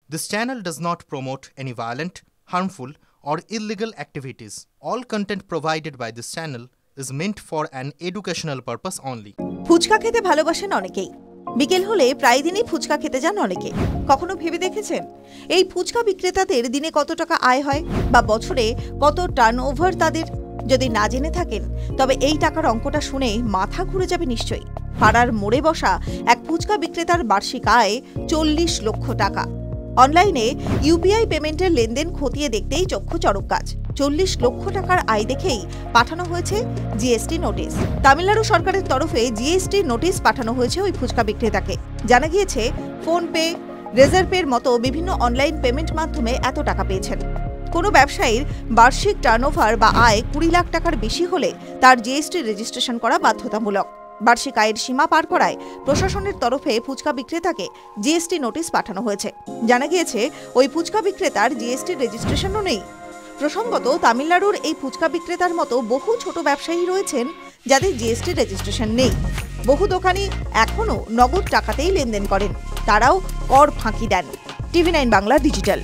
This channel does not promote any violent, harmful, or illegal activities. All content provided by this channel is meant for an educational purpose only. Fuchka খেতে ভালোবাসেন অনেকেই। বিকেল হলে প্রায় দিনই ফুচকা খেতে যান অনেকে। কখনো ভেবে দেখেছেন এই ফুচকা বিক্রেতাদের দিনে কত টাকা আয় হয় বা বছরে কত টার্নওভার তাদের? যদি না জেনে থাকেন তবে এই টাকার অঙ্কটা শুনে মাথা ঘুরে যাবে নিশ্চয়ই। পাড়ার মোড়ে বসা এক ফুচকা বিক্রেতার বার্ষিক আয় 40 লক্ষ টাকা। অনলাইনে ইউপিআই পেমেন্টের লেনদেন খতিয়ে দেখতেই চক্ষু চড়ক গাছ। 40 লক্ষ টাকার আয় দেখেই পাঠানো হয়েছে জিএসটি নোটিশ। তামিলনাড়ু সরকারের তরফে জিএসটি নোটিশ পাঠানো হয়েছে ওই ফুচকা বিক্রেতাকে। জানা গিয়েছে ফোনপে, রেজারপের মতো বিভিন্ন অনলাইন পেমেন্ট মাধ্যমে এত টাকা পেয়েছেন। কোনো ব্যবসায়ীর বার্ষিক টার্নওভার বা আয় 20 লাখ টাকার বেশি হলে তার জিএসটি রেজিস্ট্রেশন করা বাধ্যতামূলক। বার্ষিক আয়ের সীমা পার করায় প্রশাসনের তরফে ফুচকা বিক্রেতাকে জিএসটি নোটিশ পাঠানো হয়েছে। জানা গিয়েছে ওই ফুচকা বিক্রেতার জিএসটি রেজিস্ট্রেশনও নেই। প্রসঙ্গত, তামিলনাড়ুর এই ফুচকা বিক্রেতার মতো বহু ছোট ব্যবসায়ী রয়েছেন যাদের জিএসটি রেজিস্ট্রেশন নেই। বহু দোকানি এখনও নগদ টাকাতেই লেনদেন করেন, তারাও কর ফাঁকি দেন। টিভি9 বাংলা ডিজিটাল।